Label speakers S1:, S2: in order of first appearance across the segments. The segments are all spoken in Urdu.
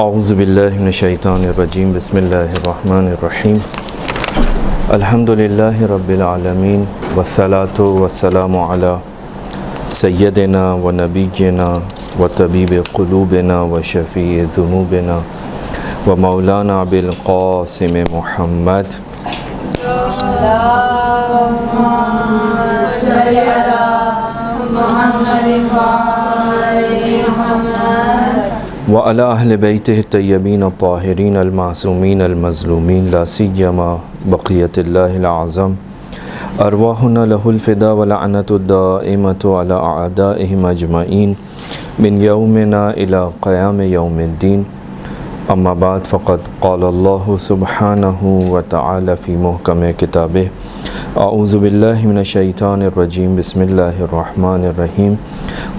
S1: اعوذ باللہ من الشیطان الرجیم بسم اللہ الرحمن الرحیم الحمدللہ رب العالمین والصلاة والسلام علی سیدنا و نبینا و طبیب قلوبنا و شفیع ذنوبنا و مولانا بالقاسم محمد وعلی اہل بیتہ الطیبین الطاہرین المعصومین المظلومین لا سیما بقیت اللہ العظم ارواحنا لہ الفدا ولعنت الدائمۃ علی اعدائہم اجمعین من یومنا الی قیام یوم الدین اما بعد فقد قال اللہ سبحانہ وتعالی فی محکم کتابہ اعوذ باللہ من الشیطان الرجیم بسم اللہ الرحمن الرحیم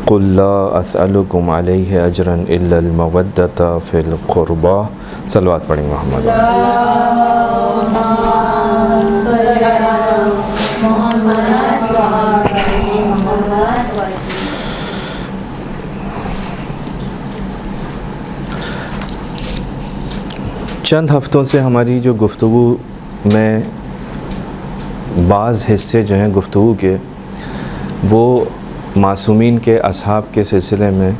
S1: قل لا اسألکم علیہ اجرا الا المودۃ فی القربى صلوات پڑھیں محمد چند ہفتوں سے ہماری جو گفتگو میں بعض حصے جو ہیں گفتگو کے وہ معصومین کے اصحاب کے سلسلے میں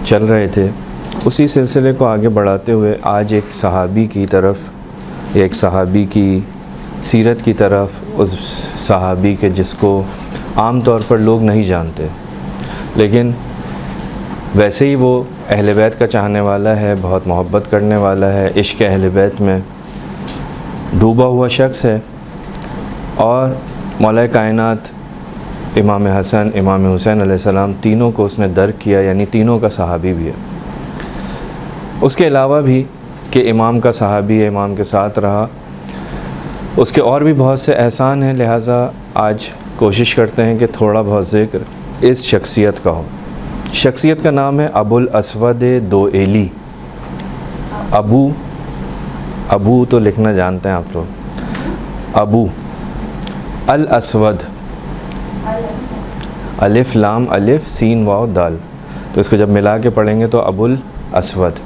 S1: چل رہے تھے. اسی سلسلے کو آگے بڑھاتے ہوئے آج ایک صحابی کی طرف، ایک صحابی کی سیرت کی طرف، اس صحابی کے جس کو عام طور پر لوگ نہیں جانتے لیکن ویسے ہی وہ اہل بیت کا چاہنے والا ہے، بہت محبت کرنے والا ہے، عشق اہل بیت میں ڈوبا ہوا شخص ہے، اور مولا کائنات امام حسن، امام حسین علیہ السلام تینوں کو اس نے درک کیا، یعنی تینوں کا صحابی بھی ہے. اس کے علاوہ بھی کہ امام کا صحابی ہے، امام کے ساتھ رہا، اس کے اور بھی بہت سے احسان ہیں. لہٰذا آج کوشش کرتے ہیں کہ تھوڑا بہت ذکر اس شخصیت کا ہو. شخصیت کا نام ہے ابو الاسود دوئیلی. ابو تو لکھنا جانتے ہیں آپ لوگ، ابو الاسود، الف لام الف سین واو دال، تو اس کو جب ملا کے پڑھیں گے تو ابو الاسود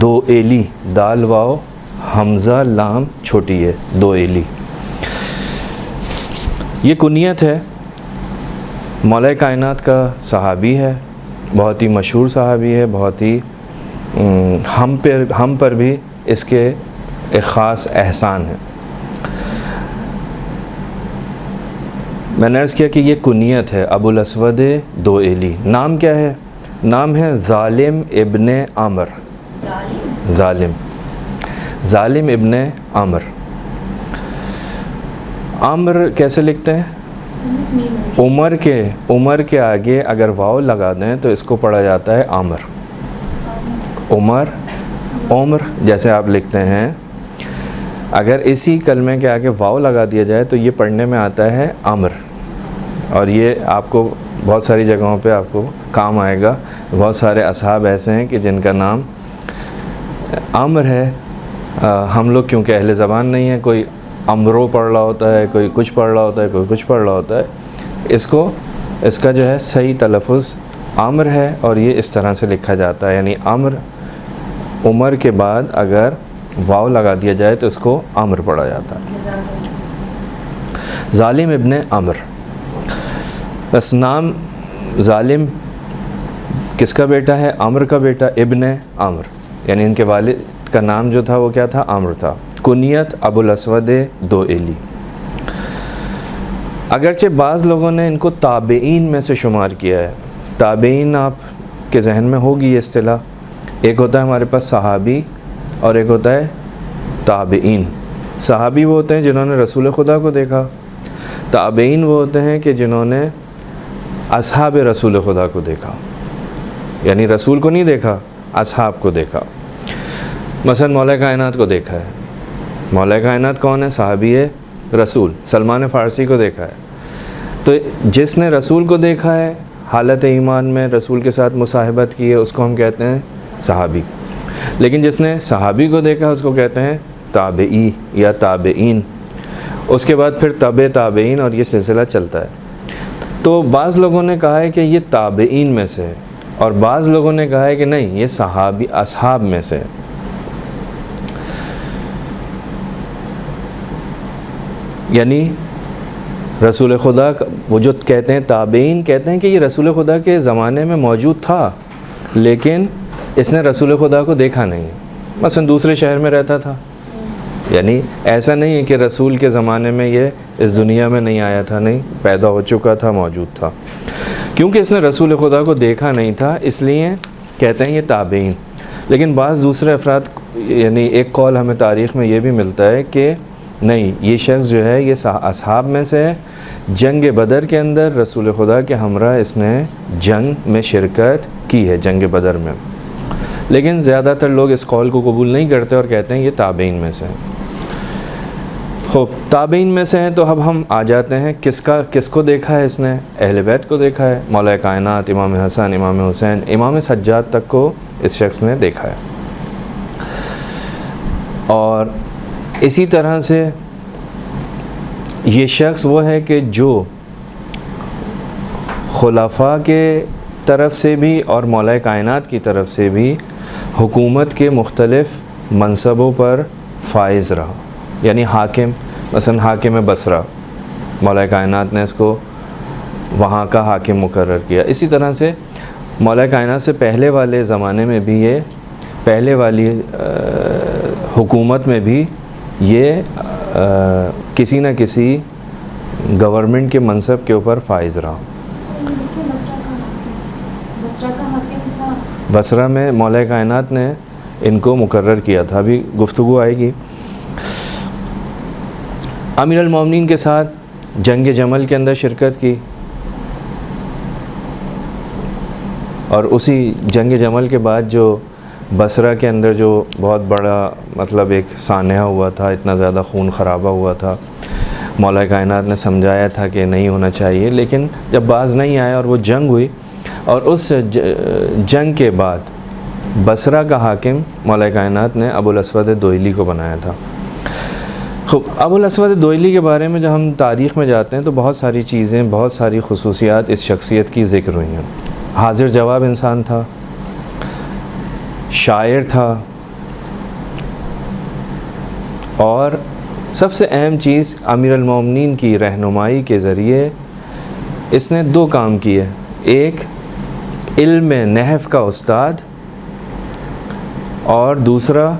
S1: دوئیلی، دال واو حمزہ لام چھوٹی ہے، دوئیلی. یہ کنیت ہے، مولا کائنات کا صحابی ہے، بہت ہی مشہور صحابی ہے، بہت ہی ہم پر بھی اس کے ایک خاص احسان ہے. میں نے عرض کیا کہ یہ کنیت ہے ابو الاسود دوئیلی. نام کیا ہے؟ نام ہے ظالم ابن عامر. ظالم ابن عامر. عامر کیسے لکھتے ہیں؟ عمر کے آگے اگر واو لگا دیں تو اس کو پڑھا جاتا ہے عامر. عمر جیسے آپ لکھتے ہیں، اگر اسی کلمے کے آگے واو لگا دیا جائے تو یہ پڑھنے میں آتا ہے عامر. اور یہ آپ کو بہت ساری جگہوں پہ آپ کو کام آئے گا. بہت سارے اصحاب ایسے ہیں کہ جن کا نام عامر ہے. ہم لوگ کیونکہ اہل زبان نہیں ہیں، کوئی امرو پڑھ رہا ہوتا ہے، کوئی کچھ پڑھ رہا ہوتا ہے، کوئی کچھ پڑھ رہا ہوتا ہے. اس کا جو ہے صحیح تلفظ عامر ہے، اور یہ اس طرح سے لکھا جاتا ہے، یعنی عمر کے بعد اگر واو لگا دیا جائے تو اس کو عامر پڑھا جاتا ہے. ظالم ابن عامر. بس نام ظالم کس کا بیٹا ہے؟ عامر کا بیٹا، ابن عامر، یعنی ان کے والد کا نام جو تھا وہ کیا تھا؟ عامر تھا. کنیت ابو الاسود دوئیلی. اگرچہ بعض لوگوں نے ان کو تابعین میں سے شمار کیا ہے. تابعین آپ کے ذہن میں ہوگی یہ اصطلاح. ایک ہوتا ہے ہمارے پاس صحابی اور ایک ہوتا ہے تابعین. صحابی وہ ہوتے ہیں جنہوں نے رسول خدا کو دیکھا. تابعین وہ ہوتے ہیں کہ جنہوں نے اصحاب رسول خدا کو دیکھا، یعنی رسول کو نہیں دیکھا، اصحاب کو دیکھا. مثلا مولا کائنات کو دیکھا ہے. مولا کائنات کون ہے؟ صحابی ہے رسول. سلمان فارسی کو دیکھا ہے. تو جس نے رسول کو دیکھا ہے حالت ایمان میں، رسول کے ساتھ مصاحبت کی ہے، اس کو ہم کہتے ہیں صحابی. لیکن جس نے صحابی کو دیکھا اس کو کہتے ہیں تابعی یا تابعین. اس کے بعد پھر تابعین اور یہ سلسلہ چلتا ہے. تو بعض لوگوں نے کہا ہے کہ یہ تابعین میں سے ہے، اور بعض لوگوں نے کہا ہے کہ نہیں، یہ صحابی اصحاب میں سے. یعنی رسول خدا وہ جو کہتے ہیں تابعین کہتے ہیں کہ یہ رسول خدا کے زمانے میں موجود تھا، لیکن اس نے رسول خدا کو دیکھا نہیں، مثلا دوسرے شہر میں رہتا تھا. یعنی ایسا نہیں ہے کہ رسول کے زمانے میں یہ اس دنیا میں نہیں آیا تھا، نہیں، پیدا ہو چکا تھا، موجود تھا. کیونکہ اس نے رسول خدا کو دیکھا نہیں تھا اس لیے کہتے ہیں یہ تابعین. لیکن بعض دوسرے افراد، یعنی ایک قول ہمیں تاریخ میں یہ بھی ملتا ہے کہ نہیں، یہ شخص جو ہے یہ اصحاب میں سے ہے، جنگ بدر کے اندر رسول خدا کے ہمراہ اس نے جنگ میں شرکت کی ہے، جنگ بدر میں. لیکن زیادہ تر لوگ اس قول کو قبول نہیں کرتے اور کہتے ہیں یہ تابعین میں سے ہیں. خوب، تابعین میں سے ہیں تو اب ہم آ جاتے ہیں کس کو دیکھا ہے اس نے؟ اہل بیت کو دیکھا ہے. مولا کائنات امام حسن، امام حسین، امام سجاد تک کو اس شخص نے دیکھا ہے. اور اسی طرح سے یہ شخص وہ ہے کہ جو خلفاء کے طرف سے بھی اور مولا کائنات کی طرف سے بھی حکومت کے مختلف منصبوں پر فائز رہا. یعنی حاکم، مثلا حاکم بصرہ، مولا کائنات نے اس کو وہاں کا حاکم مقرر کیا. اسی طرح سے مولا کائنات سے پہلے والے زمانے میں بھی یہ پہلے والی حکومت میں بھی یہ کسی نہ کسی گورنمنٹ کے منصب کے اوپر فائز رہا. بصرہ میں مولا کائنات نے ان کو مقرر کیا تھا. ابھی گفتگو آئے گی. امیر المومنین کے ساتھ جنگ جمل کے اندر شرکت کی، اور اسی جنگ جمل کے بعد جو بصرہ کے اندر جو بہت بڑا مطلب ایک سانحہ ہوا تھا، اتنا زیادہ خون خرابہ ہوا تھا، مولا کائنات نے سمجھایا تھا کہ نہیں ہونا چاہیے، لیکن جب باز نہیں آیا اور وہ جنگ ہوئی، اور اس جنگ کے بعد بصرہ کا حاکم مولا کائنات نے ابو الاسود دوئلی کو بنایا تھا. خوب، ابو الاسود دوئلی کے بارے میں جب ہم تاریخ میں جاتے ہیں تو بہت ساری چیزیں، بہت ساری خصوصیات اس شخصیت کی ذکر ہوئی ہیں. حاضر جواب انسان تھا، شاعر تھا، اور سب سے اہم چیز امیر المومنین کی رہنمائی کے ذریعے اس نے دو کام کیے. ایک علم نحو کا استاد، اور دوسرا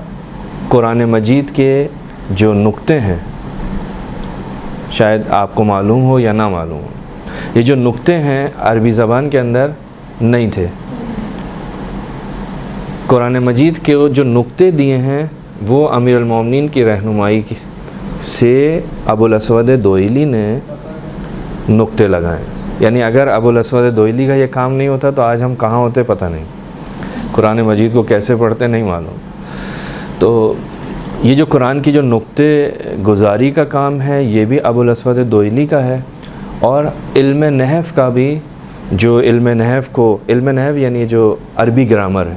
S1: قرآن مجید کے جو نکتے ہیں، شاید آپ کو معلوم ہو یا نہ معلوم ہو، یہ جو نکتے ہیں عربی زبان کے اندر نہیں تھے. قرآن مجید کے جو نکتے دیے ہیں وہ امیر المومنین کی رہنمائی سے ابو الاسود دوئلی نے نکتے لگائے. یعنی اگر ابو الاسود دوئلی کا یہ کام نہیں ہوتا تو آج ہم کہاں ہوتے پتہ نہیں، قرآن مجید کو کیسے پڑھتے نہیں معلوم. تو یہ جو قرآن کی جو نکتے گزاری کا کام ہے یہ بھی ابو الاسود دوئلی کا ہے. اور علم نحو کا بھی، جو علم نحو یعنی جو عربی گرامر ہے،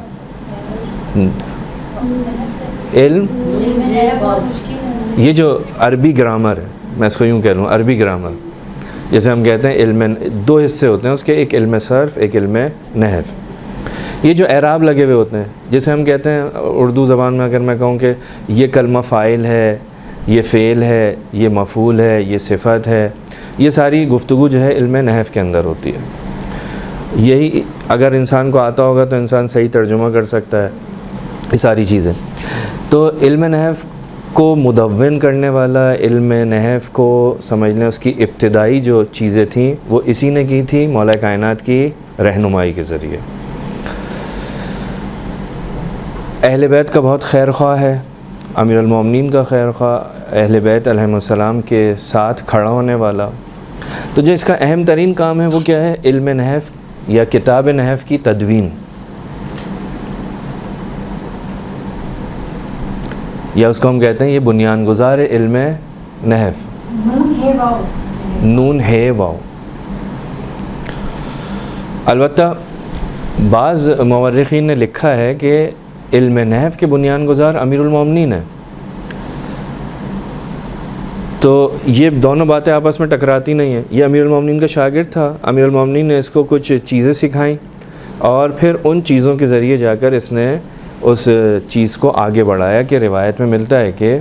S1: یہ جو عربی گرامر ہے، میں اس کو یوں کہہ لوں عربی گرامر، جیسے ہم کہتے ہیں علم، دو حصے ہوتے ہیں اس کے، ایک علم صرف، ایک علم نحو. یہ جو اعراب لگے ہوئے ہوتے ہیں، جیسے ہم کہتے ہیں اردو زبان میں، اگر میں کہوں کہ یہ کلمہ فاعل ہے، یہ فعل ہے، یہ مفعول ہے، یہ صفت ہے، یہ ساری گفتگو جو ہے علم نحو کے اندر ہوتی ہے. یہی اگر انسان کو آتا ہوگا تو انسان صحیح ترجمہ کر سکتا ہے یہ ساری چیزیں. تو علم نحو کو مدون کرنے والا، علم نحو کو سمجھ لیں اس کی ابتدائی جو چیزیں تھیں وہ اسی نے کی تھی مولا کائنات کی رہنمائی کے ذریعے. اہل بیت کا بہت خیر خواہ ہے، امیر المومنین کا خیر خواہ، اہل بیت علیہم السلام کے ساتھ کھڑا ہونے والا. تو جو اس کا اہم ترین کام ہے وہ کیا ہے؟ علم نحو یا کتاب نحو کی تدوین، یا اس کو ہم کہتے ہیں یہ بنیان گزار علم نحو، نون ہے واو. البتہ بعض مورخین نے لکھا ہے کہ علم نحو کے بنیان گزار امیر المومنین ہے. تو یہ دونوں باتیں آپس میں ٹکراتی نہیں ہیں. یہ امیر المومنین کا شاگرد تھا، امیر المومنین نے اس کو کچھ چیزیں سکھائیں، اور پھر ان چیزوں کے ذریعے جا کر اس نے اس چیز کو آگے بڑھایا کہ روایت میں ملتا ہے کہ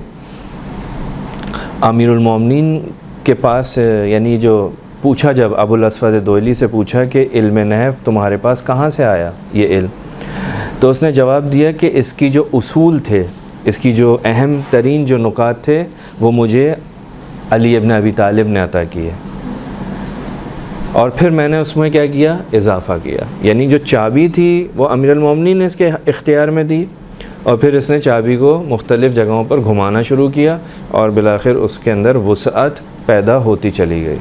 S1: امیر المومنین کے پاس یعنی جو پوچھا جب ابو الاسود دوئلی سے پوچھا کہ علم نحو تمہارے پاس کہاں سے آیا یہ علم، تو اس نے جواب دیا کہ اس کی جو اصول تھے، اس کی جو اہم ترین جو نکات تھے وہ مجھے علی ابن ابی طالب نے عطا کیے، اور پھر میں نے اس میں کیا کیا، اضافہ کیا۔ یعنی جو چابی تھی وہ امیر المومنین نے اس کے اختیار میں دی، اور پھر اس نے چابی کو مختلف جگہوں پر گھمانا شروع کیا، اور بالآخر اس کے اندر وسعت پیدا ہوتی چلی گئی۔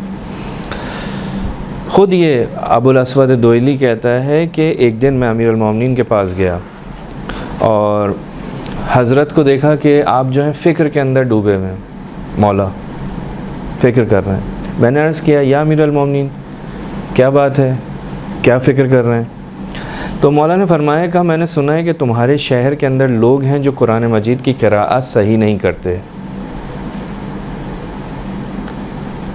S1: خود یہ ابو الاسود دوئلی کہتا ہے کہ ایک دن میں امیر المومنین کے پاس گیا اور حضرت کو دیکھا کہ آپ جو ہیں فکر کے اندر ڈوبے ہوئے ہیں، مولا فکر کر رہے ہیں۔ میں نے عرض کیا یا امیر المومنین کیا بات ہے، کیا فکر کر رہے ہیں؟ تو مولا نے فرمایا کہ میں نے سنا ہے کہ تمہارے شہر کے اندر لوگ ہیں جو قرآن مجید کی قراءت صحیح نہیں کرتے،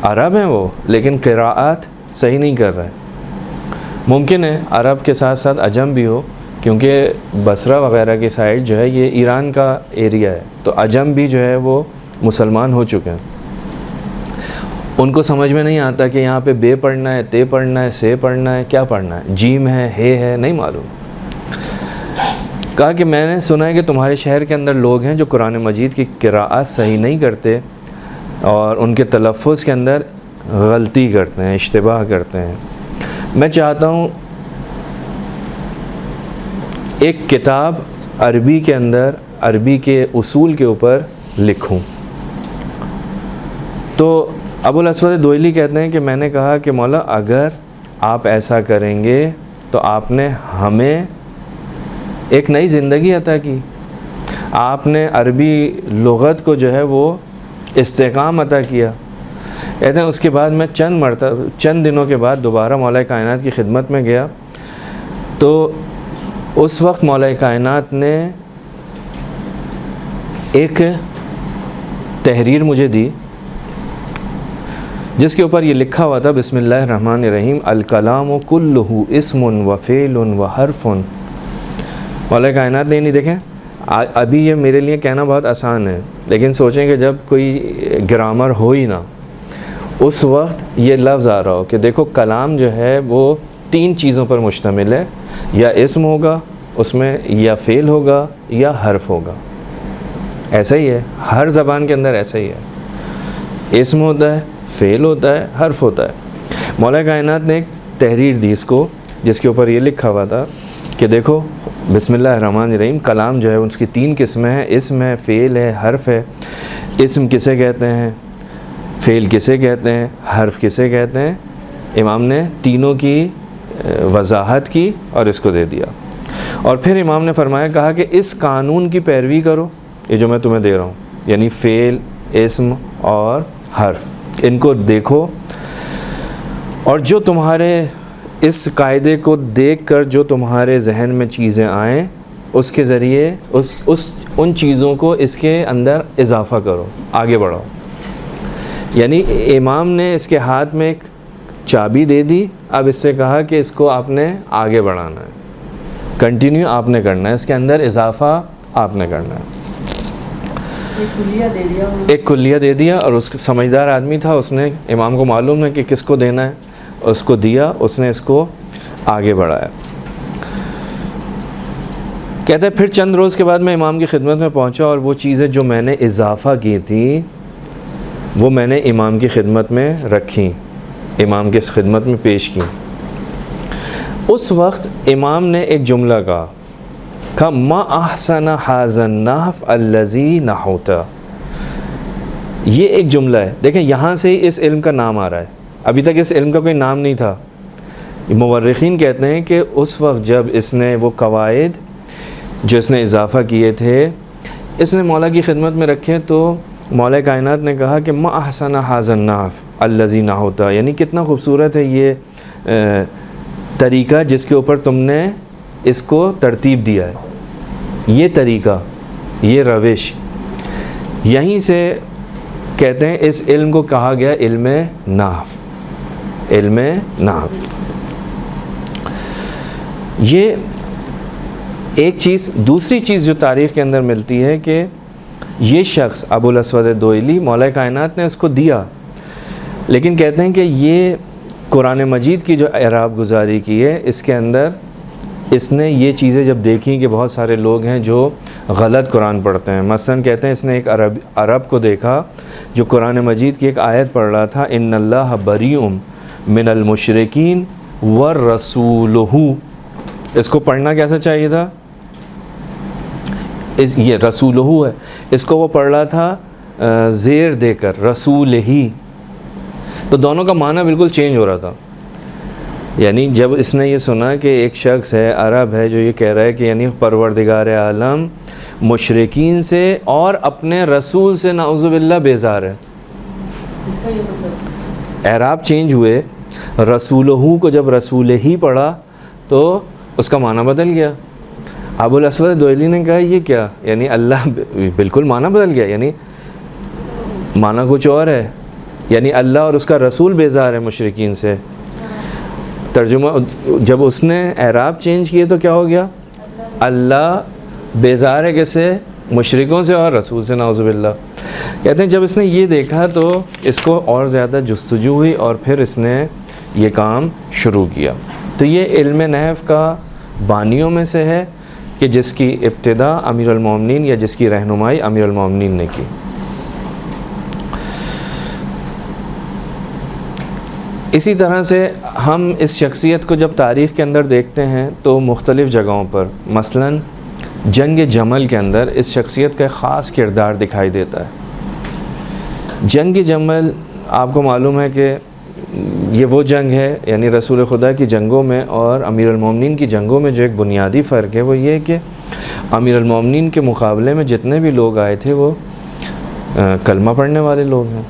S1: عرب ہیں وہ لیکن قراءت صحیح نہیں کر رہے۔ ممکن ہے عرب کے ساتھ ساتھ عجم بھی ہو، کیونکہ بصرہ وغیرہ کی سائڈ جو ہے یہ ایران کا ایریا ہے، تو عجم بھی جو ہے وہ مسلمان ہو چکے ہیں۔ ان کو سمجھ میں نہیں آتا کہ یہاں پہ بے پڑھنا ہے، تے پڑھنا ہے، سے پڑھنا ہے، کیا پڑھنا ہے، جیم ہے نہیں معلوم۔ کہا کہ میں نے سنا ہے کہ تمہارے شہر کے اندر لوگ ہیں جو قرآن مجید کی قراءت صحیح نہیں کرتے اور ان کے تلفظ کے اندر غلطی کرتے ہیں، اشتباہ کرتے ہیں۔ میں چاہتا ہوں ایک کتاب عربی کے اندر عربی کے اصول کے اوپر لکھوں۔ تو ابو الاسود دوئلی کہتے ہیں کہ میں نے کہا کہ مولا اگر آپ ایسا کریں گے تو آپ نے ہمیں ایک نئی زندگی عطا کی، آپ نے عربی لغت کو جو ہے وہ استحکام عطا کیا۔ کہتے ہیں اس کے بعد میں چند دنوں کے بعد دوبارہ مولا کائنات کی خدمت میں گیا، تو اس وقت مولا کائنات نے ایک تحریر مجھے دی جس کے اوپر یہ لکھا ہوا تھا بسم اللہ الرحمن الرحیم الکلام کلہ اسم و فعل و حرف۔ مولا کائنات نے نہیں دیکھیں، ابھی یہ میرے لیے کہنا بہت آسان ہے، لیکن سوچیں کہ جب کوئی گرامر ہو ہی نہ، اس وقت یہ لفظ آ رہا ہو کہ دیکھو کلام جو ہے وہ 3 چیزوں پر مشتمل ہے، یا اسم ہوگا اس میں، یا فعل ہوگا، یا حرف ہوگا۔ ایسا ہی ہے، ہر زبان کے اندر ایسا ہی ہے، اسم ہوتا ہے، فعل ہوتا ہے، حرف ہوتا ہے۔ مولا کائنات نے ایک تحریر دی اس کو جس کے اوپر یہ لکھا ہوا تھا کہ دیکھو بسم اللہ الرحمن الرحیم کلام جو ہے اس کی 3 قسمیں ہیں، اسم ہے، فعل ہے، حرف ہے۔ اسم کسے کہتے ہیں، فعل کسے کہتے ہیں، حرف کسے کہتے ہیں؟ امام نے تینوں کی وضاحت کی اور اس کو دے دیا، اور پھر امام نے فرمایا کہا کہ اس قانون کی پیروی کرو، یہ جو میں تمہیں دے رہا ہوں، یعنی فعل، اسم اور حرف، ان کو دیکھو، اور جو تمہارے اس قاعدے کو دیکھ کر جو تمہارے ذہن میں چیزیں آئیں اس کے ذریعے ان چیزوں کو اس کے اندر اضافہ کرو، آگے بڑھاؤ۔ یعنی امام نے اس کے ہاتھ میں ایک چابی دے دی، اب اس سے کہا کہ اس کو آپ نے آگے بڑھانا ہے، کنٹینیو آپ نے کرنا ہے، اس کے اندر اضافہ آپ نے کرنا ہے۔ ایک کلیہ دے دیا، اور اس سمجھدار آدمی تھا، اس نے، امام کو معلوم ہے کہ کس کو دینا ہے، اس کو دیا، اس نے اس کو آگے بڑھایا۔ کہتا ہے پھر چند روز کے بعد میں امام کی خدمت میں پہنچا، اور وہ چیزیں جو میں نے اضافہ کی تھیں وہ میں نے امام کی خدمت میں رکھیں، امام کی خدمت میں پیش کی۔ اس وقت امام نے ایک جملہ کہا ما احسن ھذا النحو الذی نحوت۔ یہ ایک جملہ ہے، دیکھیں یہاں سے ہی اس علم کا نام آ رہا ہے، ابھی تک اس علم کا کوئی نام نہیں تھا۔ مورخین کہتے ہیں کہ اس وقت جب اس نے وہ قواعد جو اس نے اضافہ کیے تھے اس نے مولا کی خدمت میں رکھے، تو مولا کائنات نے کہا کہ ما احسن ھذا النحو الذی نحوت، یعنی کتنا خوبصورت ہے یہ طریقہ جس کے اوپر تم نے اس کو ترتیب دیا ہے، یہ طریقہ، یہ روش۔ یہیں سے کہتے ہیں اس علم کو کہا گیا علم نحو، علم نحو۔ یہ ایک چیز. دوسری چیز جو تاریخ کے اندر ملتی ہے کہ یہ شخص ابو الاسود دوئلی مولا کائنات نے اس کو دیا، لیکن کہتے ہیں کہ یہ قرآن مجید کی جو اعراب گزاری کی ہے اس کے اندر اس نے یہ چیزیں جب دیکھیں کہ بہت سارے لوگ ہیں جو غلط قرآن پڑھتے ہیں. مثلا کہتے ہیں اس نے ایک عرب کو دیکھا جو قرآن مجید کی ایک آیت پڑھ رہا تھا، ان اللہ بریء من المشرکین ورسولہ. اس کو پڑھنا کیسا چاہیے تھا؟ یہ رسولہ ہے، اس کو وہ پڑھ رہا تھا زیر دے کر رسول ہی. تو دونوں کا معنی بالکل چینج ہو رہا تھا. یعنی جب اس نے یہ سنا کہ ایک شخص ہے عرب ہے جو یہ کہہ رہا ہے کہ یعنی پروردگار عالم مشرکین سے اور اپنے رسول سے نعوذ باللہ بیزار ہے،
S2: اس کا یہ مطلب
S1: اعراب چینج ہوئے. رسولہ کو جب رسول ہی پڑھا تو اس کا معنی بدل گیا. ابو الاسود دوئلی نے کہا یہ کیا، یعنی اللہ بالکل معنی بدل گیا، یعنی معنی کچھ اور ہے، یعنی اللہ اور اس کا رسول بیزار ہے مشرکین سے. ترجمہ جب اس نے اعراب چینج کیے تو کیا ہو گیا؟ اللہ بیزار ہے کیسے؟ مشرکوں سے اور رسول سے نعوذ باللہ. کہتے ہیں جب اس نے یہ دیکھا تو اس کو اور زیادہ جستجو ہوئی اور پھر اس نے یہ کام شروع کیا. تو یہ علم نحو کا بانیوں میں سے ہے کہ جس کی ابتدا امیر المومنین یا جس کی رہنمائی امیر المومنین نے کی. اسی طرح سے ہم اس شخصیت کو جب تاریخ کے اندر دیکھتے ہیں تو مختلف جگہوں پر، مثلا جنگ جمل کے اندر اس شخصیت کا ایک خاص کردار دکھائی دیتا ہے. جنگ جمل آپ کو معلوم ہے کہ یہ وہ جنگ ہے، یعنی رسول خدا کی جنگوں میں اور امیر المومنین کی جنگوں میں جو ایک بنیادی فرق ہے وہ یہ کہ امیر المومنین کے مقابلے میں جتنے بھی لوگ آئے تھے وہ کلمہ پڑھنے والے لوگ ہیں.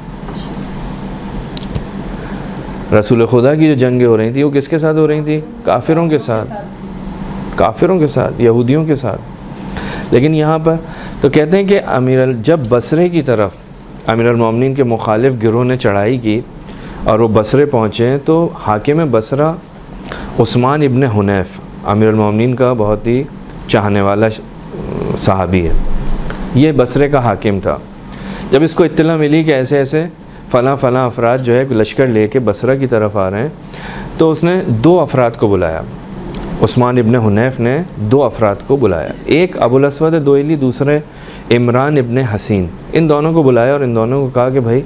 S1: رسول خدا کی جو جنگیں ہو رہی تھیں وہ کس کے ساتھ ہو رہی تھیں؟ کافروں کے ساتھ، کافروں کے ساتھ، یہودیوں کے ساتھ. لیکن یہاں پر تو کہتے ہیں کہ جب بصرے کی طرف امیر المومنین کے مخالف گروہ نے چڑھائی کی اور وہ بصرے پہنچے تو حاکم بصرہ عثمان ابن حنیف امیر المومنین کا بہت ہی چاہنے والا صحابی ہے، یہ بصرے کا حاکم تھا. جب اس کو اطلاع ملی کہ ایسے ایسے فلاں فلاں افراد جو ہے لشکر لے کے بصرہ کی طرف آ رہے ہیں تو اس نے 2 افراد کو بلایا. عثمان ابن حنیف نے 2 افراد کو بلایا، ایک ابو الاسود دوئلی، دوسرے عمران ابن حسین. ان دونوں کو بلایا اور ان دونوں کو کہا کہ بھائی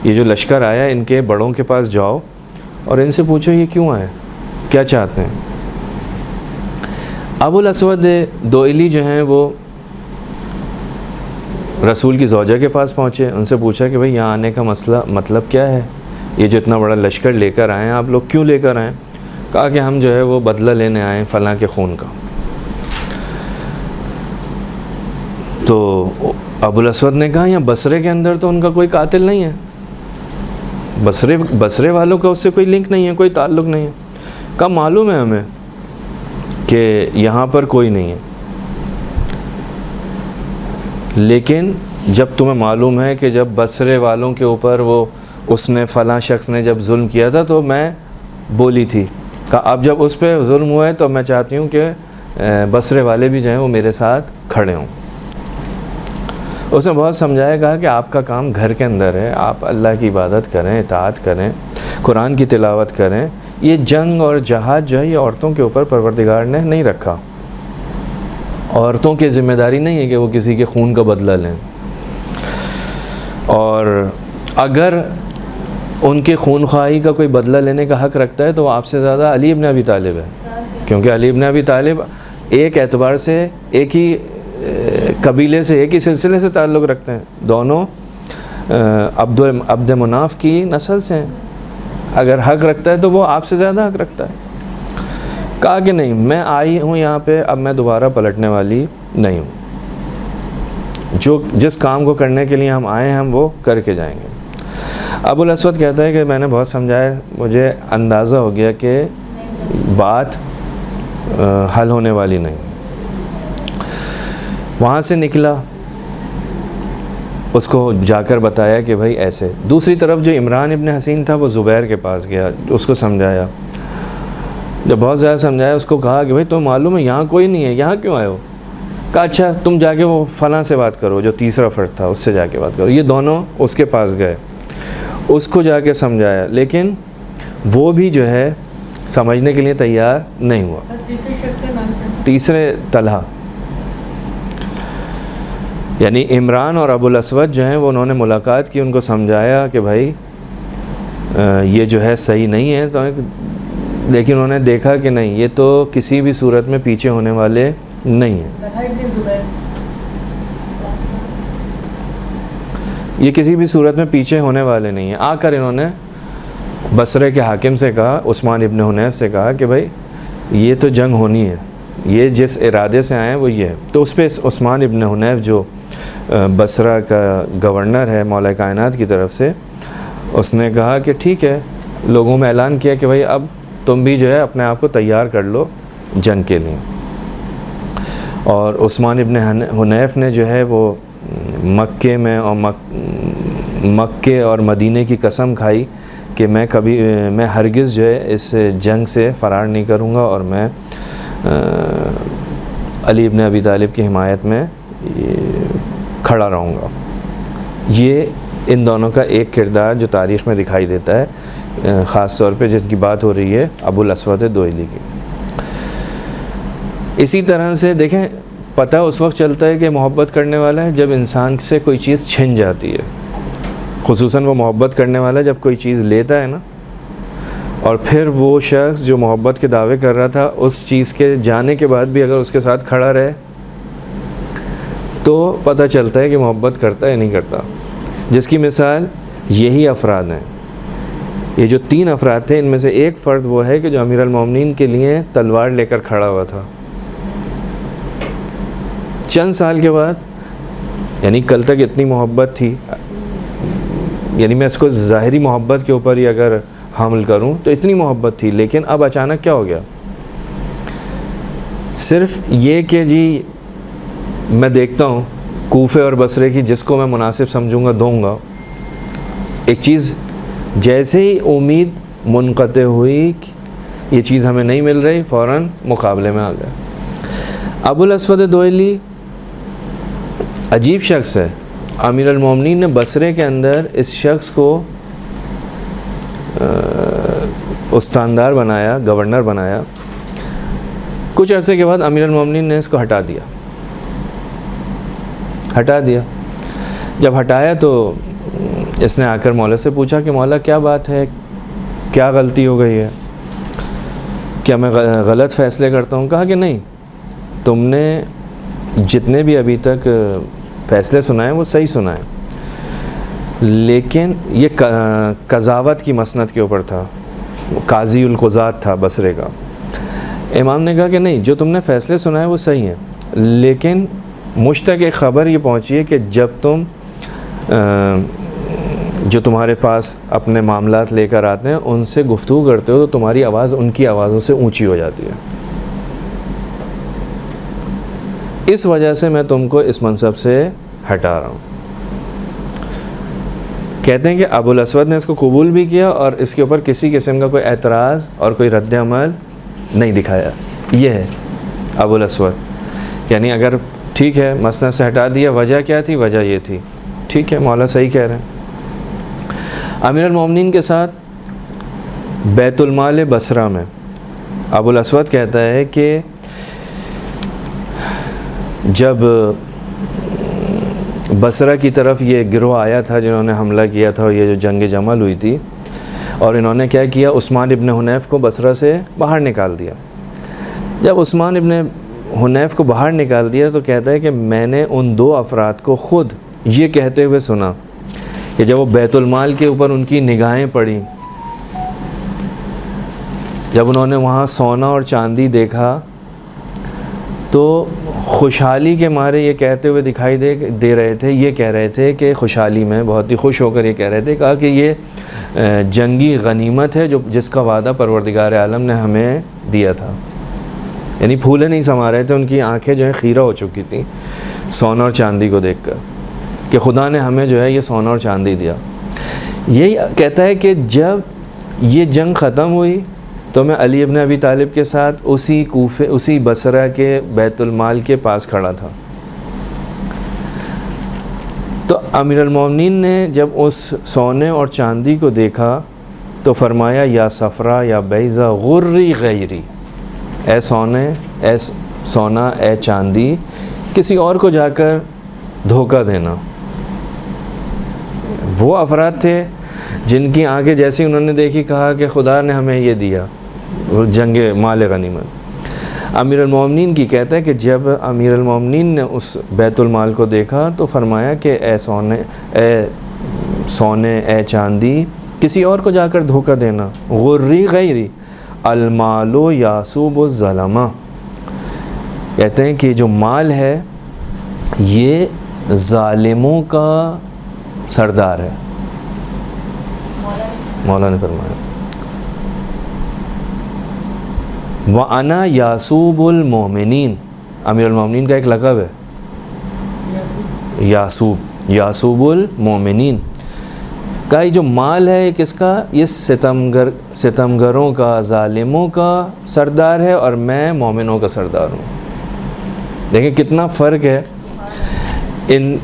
S1: یہ جو لشکر آیا ان کے بڑوں کے پاس جاؤ اور ان سے پوچھو یہ کیوں آئے، کیا چاہتے ہیں. ابو الاسود دوئلی جو ہیں وہ رسول کی زوجہ کے پاس پہنچے، ان سے پوچھا کہ بھئی یہاں آنے کا مسئلہ مطلب کیا ہے، یہ جو اتنا بڑا لشکر لے کر آئے ہیں آپ لوگ کیوں لے کر آئیں؟ کہا کہ ہم جو ہے وہ بدلہ لینے آئے ہیں فلاں کے خون کا. تو ابو الاسود نے کہا یہاں بصرے کے اندر تو ان کا کوئی قاتل نہیں ہے، بصرے والوں کا اس سے کوئی لنک نہیں ہے، کوئی تعلق نہیں ہے. کہا معلوم ہے ہمیں کہ یہاں پر کوئی نہیں ہے، لیکن جب تمہیں معلوم ہے کہ جب بصرے والوں کے اوپر وہ اس نے فلاں شخص نے جب ظلم کیا تھا تو میں بولی تھی. کہا اب جب اس پہ ظلم ہوا ہے تو میں چاہتی ہوں کہ بصرے والے بھی جو ہیں وہ میرے ساتھ کھڑے ہوں. اس نے بہت سمجھایا، کہا کہ آپ کا کام گھر کے اندر ہے، آپ اللہ کی عبادت کریں، اطاعت کریں، قرآن کی تلاوت کریں. یہ جنگ اور جہاد جو ہے یہ عورتوں کے اوپر پروردگار نے نہیں رکھا. عورتوں کی ذمہ داری نہیں ہے کہ وہ کسی کے خون کا بدلہ لیں، اور اگر ان کے خون خواہی کا کوئی بدلہ لینے کا حق رکھتا ہے تو وہ آپ سے زیادہ علی ابن ابی طالب ہے، کیونکہ علی ابن ابی طالب ایک اعتبار سے ایک ہی قبیلے سے، ایک ہی سلسلے سے تعلق رکھتے ہیں، دونوں عبد مناف کی نسل سے ہیں. اگر حق رکھتا ہے تو وہ آپ سے زیادہ حق رکھتا ہے. کہا کہ نہیں، میں آئی ہوں یہاں پہ، اب میں دوبارہ پلٹنے والی نہیں ہوں، جس کام کو کرنے کے لیے ہم آئے ہیں ہم وہ کر کے جائیں گے. ابو الاسود کہتا ہے کہ میں نے بہت سمجھایا، مجھے اندازہ ہو گیا کہ بات حل ہونے والی نہیں. وہاں سے نکلا، اس کو جا کر بتایا کہ بھائی ایسے. دوسری طرف جو عمران ابن حسین تھا وہ زبیر کے پاس گیا، اس کو سمجھایا. جب بہت زیادہ سمجھایا، اس کو کہا کہ بھائی تمہیں معلوم ہے یہاں کوئی نہیں ہے، یہاں کیوں آئے ہو؟ کہا اچھا تم جا کے وہ فلاں سے بات کرو، جو تیسرا فرد تھا اس سے جا کے بات کرو۔ یہ دونوں اس کے پاس گئے، اس کو جا کے سمجھایا، لیکن وہ بھی جو ہے سمجھنے کے لیے تیار نہیں ہوا۔
S2: سر تیسرے شخص کا نام کیا؟
S1: تیسرے طلحہ، یعنی عمران اور ابو الاسود جو ہیں وہ انہوں نے ملاقات کی، ان کو سمجھایا کہ بھائی یہ جو ہے صحیح نہیں ہے، تو لیکن انہوں نے دیکھا کہ نہیں، یہ تو کسی بھی صورت میں پیچھے ہونے والے نہیں ہیں،
S2: طلحہ ابن زبیر،
S1: یہ کسی بھی صورت میں پیچھے ہونے والے نہیں ہیں۔ آ کر انہوں نے بصرے کے حاکم سے کہا، عثمان ابن حنیف سے کہا کہ بھائی یہ تو جنگ ہونی ہے، یہ جس ارادے سے آئے ہیں وہ یہ ہے۔ تو اس پہ عثمان ابن حنیف جو بصرہ کا گورنر ہے مولا کائنات کی طرف سے، اس نے کہا کہ ٹھیک ہے، لوگوں میں اعلان کیا کہ بھائی اب تم بھی جو ہے اپنے آپ کو تیار کر لو جنگ کے لیے۔ اور عثمان ابن حنیف نے جو ہے وہ مکے میں اور مکے اور مدینے کی قسم کھائی کہ میں ہرگز جو ہے اس جنگ سے فرار نہیں کروں گا، اور میں علی ابن ابی طالب کی حمایت میں کھڑا رہوں گا۔ یہ ان دونوں کا ایک کردار جو تاریخ میں دکھائی دیتا ہے، خاص طور پہ جن کی بات ہو رہی ہے ابو الاسود دوئلی کی۔ اسی طرح سے دیکھیں، پتہ اس وقت چلتا ہے کہ محبت کرنے والا ہے جب انسان سے کوئی چیز چھن جاتی ہے، خصوصاً وہ محبت کرنے والا جب کوئی چیز لیتا ہے نا، اور پھر وہ شخص جو محبت کے دعوے کر رہا تھا اس چیز کے جانے کے بعد بھی اگر اس کے ساتھ کھڑا رہے تو پتہ چلتا ہے کہ محبت کرتا ہے یا نہیں کرتا، جس کی مثال یہی افراد ہیں۔ یہ جو 3 افراد تھے، ان میں سے ایک فرد وہ ہے کہ جو امیر المومنین کے لیے تلوار لے کر کھڑا ہوا تھا۔ چند سال کے بعد، یعنی کل تک اتنی محبت تھی، یعنی میں اس کو ظاہری محبت کے اوپر ہی اگر حمل کروں تو اتنی محبت تھی، لیکن اب اچانک کیا ہو گیا؟ صرف یہ کہ جی میں دیکھتا ہوں کوفے اور بصرے کی جس کو میں مناسب سمجھوں گا دوں گا، ایک چیز جیسے ہی امید منقطع ہوئی یہ چیز ہمیں نہیں مل رہی، فوراً مقابلے میں آ گیا۔ ابو الاسود دوئلی عجیب شخص ہے، امیر المومنین نے بصرے کے اندر اس شخص کو استاندار بنایا، گورنر بنایا۔ کچھ عرصے کے بعد امیر المومنین نے اس کو ہٹا دیا۔ جب ہٹایا تو اس نے آ کر مولا سے پوچھا کہ مولا کیا بات ہے، کیا غلطی ہو گئی ہے، کیا میں غلط فیصلے کرتا ہوں؟ کہا کہ نہیں، تم نے جتنے بھی ابھی تک فیصلے سنائے وہ صحیح سنائے، لیکن یہ قضاوت کی مسند کے اوپر تھا، قاضی القضات تھا بصرے کا۔ امام نے کہا کہ نہیں، جو تم نے فیصلے سنائے وہ صحیح ہیں، لیکن مجھ تک ایک خبر یہ پہنچی ہے کہ جب تم جو تمہارے پاس اپنے معاملات لے کر آتے ہیں ان سے گفتگو کرتے ہو تو تمہاری آواز ان کی آوازوں سے اونچی ہو جاتی ہے، اس وجہ سے میں تم کو اس منصب سے ہٹا رہا ہوں۔ کہتے ہیں کہ ابو الاسود نے اس کو قبول بھی کیا اور اس کے اوپر کسی قسم کا کوئی اعتراض اور کوئی رد عمل نہیں دکھایا۔ یہ ہے ابو الاسود، یعنی اگر ٹھیک ہے مسند سے ہٹا دیا، وجہ کیا تھی؟ وجہ یہ تھی، ٹھیک ہے مولا صحیح کہہ رہے ہیں۔ امیر المومنین کے ساتھ بیت المال بصرہ میں ابو الاسود کہتا ہے کہ جب بصرہ کی طرف یہ گروہ آیا تھا جنہوں نے حملہ کیا تھا اور یہ جو جنگ جمل ہوئی تھی، اور انہوں نے کیا کیا، عثمان ابن حنیف کو بصرہ سے باہر نکال دیا۔ جب عثمان ابن حنیف کو باہر نکال دیا تو کہتا ہے کہ میں نے ان 2 افراد کو خود یہ کہتے ہوئے سنا کہ جب وہ بیت المال کے اوپر ان کی نگاہیں پڑیں، جب انہوں نے وہاں سونا اور چاندی دیکھا تو خوشحالی کے مارے یہ کہتے ہوئے دکھائی دے رہے تھے، یہ کہہ رہے تھے کہ خوشحالی میں بہت ہی خوش ہو کر یہ کہہ رہے تھے، کہا کہ یہ جنگی غنیمت ہے جس کا وعدہ پروردگار عالم نے ہمیں دیا تھا۔ یعنی پھولے نہیں سما رہے تھے، ان کی آنکھیں جو ہیں خیرہ ہو چکی تھیں سونا اور چاندی کو دیکھ کر کہ خدا نے ہمیں جو ہے یہ سونا اور چاندی دیا۔ یہی کہتا ہے کہ جب یہ جنگ ختم ہوئی تو میں علی ابن ابی طالب کے ساتھ اسی بصرہ کے بیت المال کے پاس کھڑا تھا. تو امیر المومنین نے جب اس سونے اور چاندی کو دیکھا تو فرمایا یا صفرا یا بیضا غری غیری، اے سونا اے چاندی کسی اور کو جا کر دھوکہ دینا. وہ افراد تھے جن کی آنکھیں جیسی انہوں نے دیکھی کہا کہ خدا نے ہمیں یہ دیا، وہ جنگ مال غنیمت. امیر المومنین کی کہتا ہے کہ جب امیر المومنین نے اس بیت المال کو دیکھا تو فرمایا کہ اے سونے اے چاندی کسی اور کو جا کر دھوکہ دینا. غری غیری المال یاسوب الظلمہ، کہتے ہیں کہ جو مال ہے یہ ظالموں کا سردار ہے. مولا نے فرمایا وَأَنَا یاسوب المومنین، امیر المومنین کا ایک لقب ہے یاسوب المومنین کا. یہ جو مال ہے کس کا؟ یہ ستمگروں کا، ظالموں کا سردار ہے، اور میں مومنوں کا سردار ہوں. دیکھیں کتنا فرق ہے ان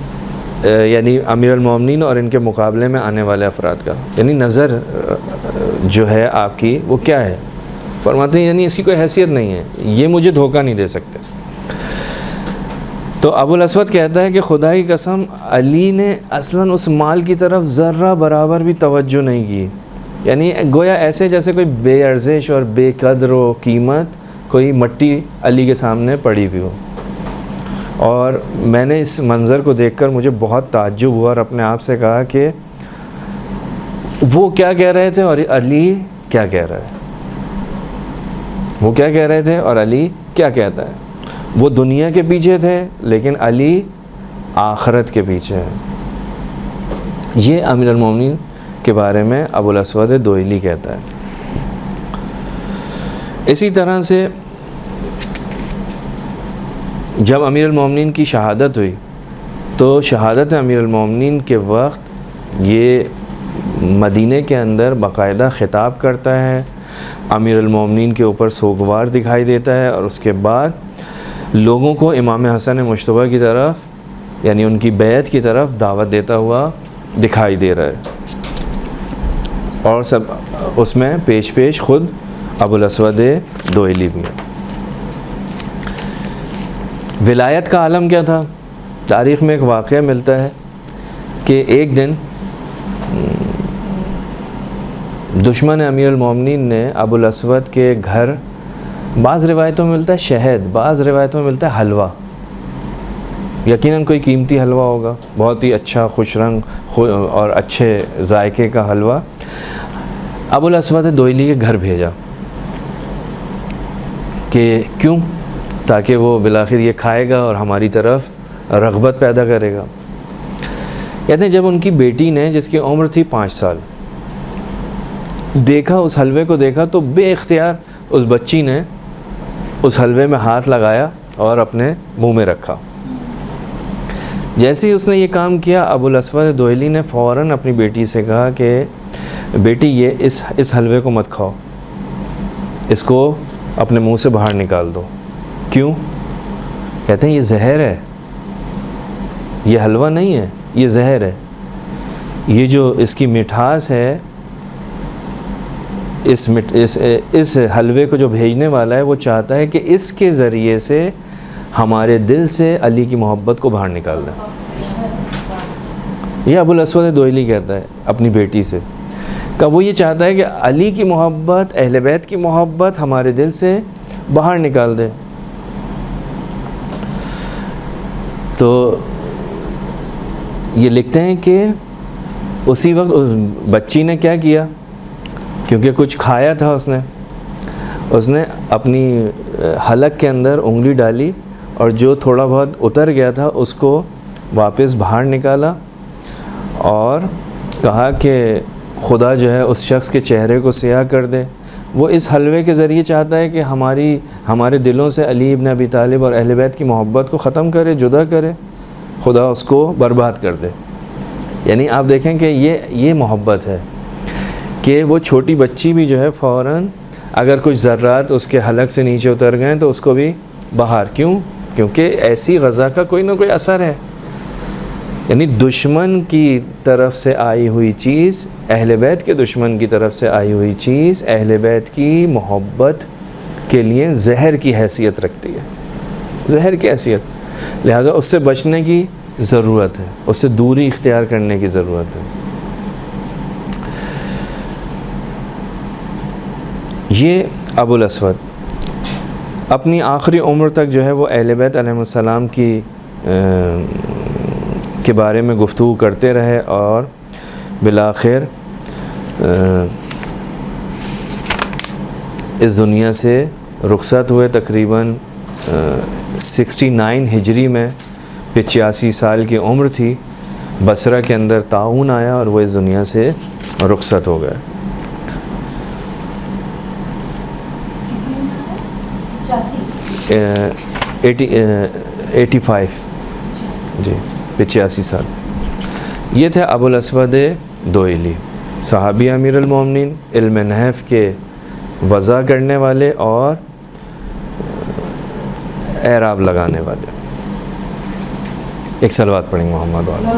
S1: یعنی امیر المومنین اور ان کے مقابلے میں آنے والے افراد کا. یعنی نظر جو ہے آپ کی وہ کیا ہے؟ فرماتے ہیں یعنی اس کی کوئی حیثیت نہیں ہے، یہ مجھے دھوکہ نہیں دے سکتے. تو ابو الاسود کہتا ہے کہ خدا کی قسم علی نے اصلاً اس مال کی طرف ذرہ برابر بھی توجہ نہیں کی. یعنی گویا ایسے جیسے کوئی بے ارزش اور بے قدر و قیمت کوئی مٹی علی کے سامنے پڑی ہوئی ہو. اور میں نے اس منظر کو دیکھ کر مجھے بہت تعجب ہوا اور اپنے آپ سے کہا کہ وہ کیا کہہ رہے تھے اور علی کیا کہہ رہا ہے. وہ کیا کہہ رہے تھے اور علی کیا کہتا ہے. وہ دنیا کے پیچھے تھے لیکن علی آخرت کے پیچھے ہے. یہ امیر المومنین کے بارے میں ابو الاسود دوئلی کہتا ہے. اسی طرح سے جب امیر المومنین کی شہادت ہوئی تو شہادت امیر المومنین کے وقت یہ مدینہ کے اندر باقاعدہ خطاب کرتا ہے، امیر المومنین کے اوپر سوگوار دکھائی دیتا ہے، اور اس کے بعد لوگوں کو امام حسن مجتبیٰ کی طرف یعنی ان کی بیعت کی طرف دعوت دیتا ہوا دکھائی دے رہا ہے. اور سب اس میں پیش خود ابو الاسود دوئلی بھی ہے. ولایت کا عالم کیا تھا؟ تاریخ میں ایک واقعہ ملتا ہے کہ ایک دن دشمن امیر المومنین نے ابو الاسود کے گھر، بعض روایتوں میں ملتا ہے شہد، بعض روایتوں میں ملتا ہے حلوہ، یقیناً کوئی قیمتی حلوہ ہوگا، بہت ہی اچھا خوش رنگ اور اچھے ذائقے کا حلوہ، ابو الاسود دوئلی کے گھر بھیجا کہ کیوں؟ تاکہ وہ بالآخر یہ کھائے گا اور ہماری طرف رغبت پیدا کرے گا. کہتے ہیں جب ان کی بیٹی نے جس کی عمر تھی 5 سال دیکھا، اس حلوے کو دیکھا، تو بے اختیار اس بچی نے اس حلوے میں ہاتھ لگایا اور اپنے منہ میں رکھا. جیسے ہی اس نے یہ کام کیا ابو الاسود دوئلی نے فوراً اپنی بیٹی سے کہا کہ بیٹی یہ اس حلوے کو مت کھاؤ، اس کو اپنے منہ سے باہر نکال دو. کیوں؟ کہتے ہیں یہ زہر ہے، یہ حلوہ نہیں ہے، یہ زہر ہے. یہ جو اس کی مٹھاس ہے، اس حلوے کو جو بھیجنے والا ہے وہ چاہتا ہے کہ اس کے ذریعے سے ہمارے دل سے علی کی محبت کو باہر نکال دیں. یہ ابو الاسود دوئلی کہتا ہے اپنی بیٹی سے کہ وہ یہ چاہتا ہے کہ علی کی محبت، اہل بیت کی محبت ہمارے دل سے باہر نکال دے. تو یہ لکھتے ہیں کہ اسی وقت اس بچی نے کیا کیا، کیونکہ کچھ کھایا تھا اس نے اپنی حلق کے اندر انگلی ڈالی اور جو تھوڑا بہت اتر گیا تھا اس کو واپس باہر نکالا اور کہا کہ خدا جو ہے اس شخص کے چہرے کو سیاہ کر دے. وہ اس حلوے کے ذریعے چاہتا ہے کہ ہمارے دلوں سے علی ابن ابی طالب اور اہل بیت کی محبت کو ختم کرے، جدا کرے، خدا اس کو برباد کر دے. یعنی آپ دیکھیں کہ یہ محبت ہے کہ وہ چھوٹی بچی بھی جو ہے فوراً اگر کچھ ذرات اس کے حلق سے نیچے اتر گئے تو اس کو بھی باہر. کیوں؟ کیونکہ ایسی غذا کا کوئی نہ کوئی اثر ہے. یعنی دشمن کی طرف سے آئی ہوئی چیز، اہل بیت کے دشمن کی طرف سے آئی ہوئی چیز اہل بیت کی محبت کے لیے زہر کی حیثیت رکھتی ہے، زہر کی حیثیت. لہٰذا اس سے بچنے کی ضرورت ہے، اس سے دوری اختیار کرنے کی ضرورت ہے. یہ ابو الاسود اپنی آخری عمر تک جو ہے وہ اہل بیت علیہ السلام کے بارے میں گفتگو کرتے رہے، اور بالآخر اس دنیا سے رخصت ہوئے. تقریباً 69 ہجری میں 85 سال کی عمر تھی. بصرہ کے اندر طاعون آیا اور وہ اس دنیا سے رخصت ہو گئے. 85 جی 85 سال. یہ تھے ابو الاسود دوئلی، صحابی امیر المومنین، علم نحو کے وضع کرنے والے اور اعراب لگانے والے. ایک صلوات پڑھیں محمد والا.